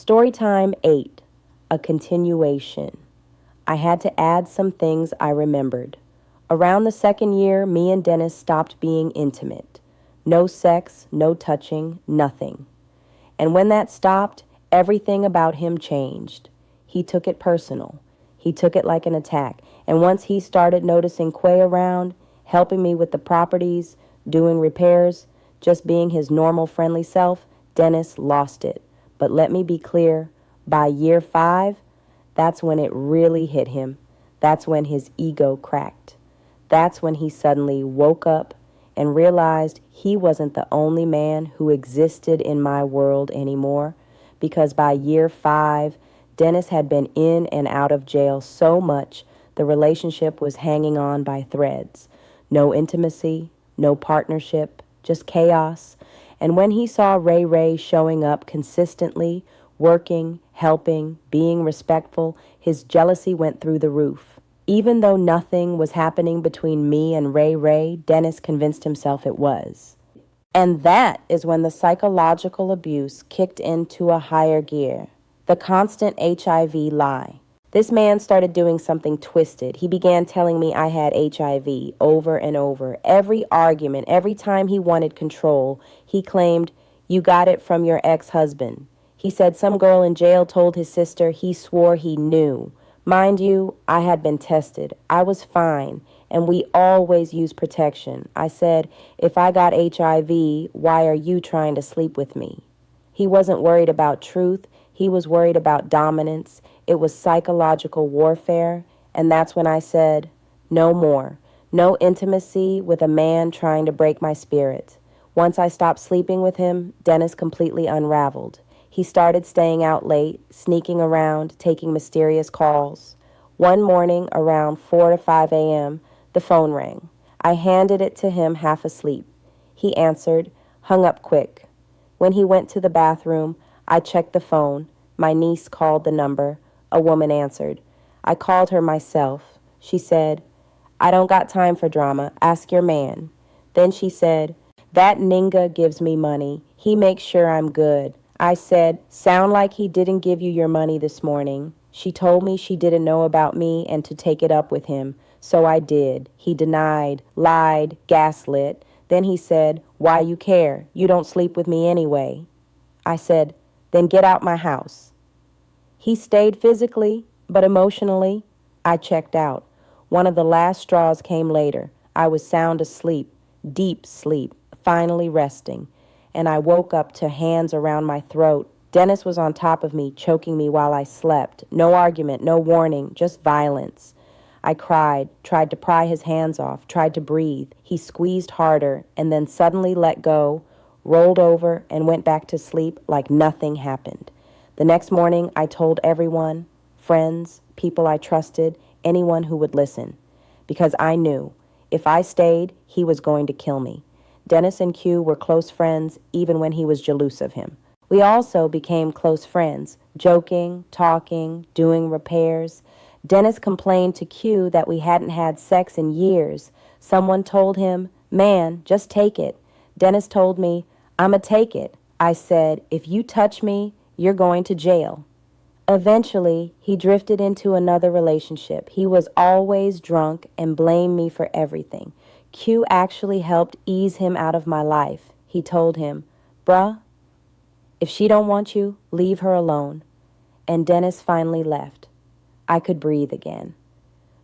Storytime 8, a continuation. I had to add some things I remembered. Around the second year, me and Dennis stopped being intimate. No sex, no touching, nothing. And when that stopped, everything about him changed. He took it personal. He took it like an attack. And once he started noticing Quay around, helping me with the properties, doing repairs, just being his normal friendly self, Dennis lost it. But let me be clear, by year 5, that's when it really hit him. That's when his ego cracked. That's when he suddenly woke up and realized he wasn't the only man who existed in my world anymore, because by year 5, Dennis had been in and out of jail so much the relationship was hanging on by threads. No intimacy, no partnership, just chaos. And when he saw Ray showing up consistently, working, helping, being respectful, his jealousy went through the roof. Even though nothing was happening between me and Ray, Dennis convinced himself it was. And that is when the psychological abuse kicked into a higher gear. The constant HIV lie. This man started doing something twisted. He began telling me I had HIV over and over. Every argument, every time he wanted control, he claimed, "You got it from your ex-husband." He said some girl in jail told his sister he swore he knew. Mind you, I had been tested. I was fine, and we always use protection. I said, "If I got HIV, why are you trying to sleep with me?" He wasn't worried about truth. He was worried about dominance. It was psychological warfare, and that's when I said, no more. No intimacy with a man trying to break my spirit. Once I stopped sleeping with him, Dennis completely unraveled. He started staying out late, sneaking around, taking mysterious calls. One morning, around 4 to 5 a.m., the phone rang. I handed it to him half asleep. He answered, hung up quick. When he went to the bathroom, I checked the phone. My niece called the number. A woman answered. I called her myself. She said, "I don't got time for drama. Ask your man." Then she said, "That ninga gives me money. He makes sure I'm good." I said, "Sound like he didn't give you your money this morning." She told me she didn't know about me and to take it up with him. So I did. He denied, lied, gaslit. Then he said, "Why you care? You don't sleep with me anyway." I said, "Then get out my house." He stayed physically, but emotionally, I checked out. One of the last straws came later. I was sound asleep, deep sleep, finally resting, and I woke up to hands around my throat. Dennis was on top of me, choking me while I slept. No argument, no warning, just violence. I cried, tried to pry his hands off, tried to breathe. He squeezed harder and then suddenly let go, rolled over, and went back to sleep like nothing happened. The next morning, I told everyone, friends, people I trusted, anyone who would listen, because I knew if I stayed, he was going to kill me. Dennis and Q were close friends even when he was jealous of him. We also became close friends, joking, talking, doing repairs. Dennis complained to Q that we hadn't had sex in years. Someone told him, "Man, just take it." Dennis told me, "I'ma take it." I said, "If you touch me, you're going to jail." Eventually, he drifted into another relationship. He was always drunk and blamed me for everything. Q actually helped ease him out of my life. He told him, "Bruh, if she don't want you, leave her alone." And Dennis finally left. I could breathe again.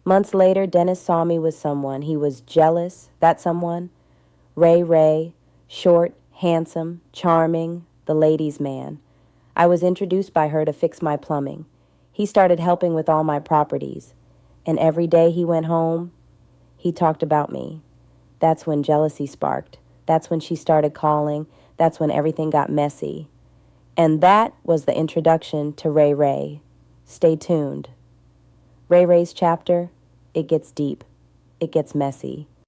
Months later, Dennis saw me with someone. He was jealous. That someone? Ray, short, handsome, charming, the ladies' man. I was introduced by her to fix my plumbing. He started helping with all my properties. And every day he went home, he talked about me. That's when jealousy sparked. That's when she started calling. That's when everything got messy. And that was the introduction to Ray. Stay tuned. Ray's chapter, it gets deep. It gets messy.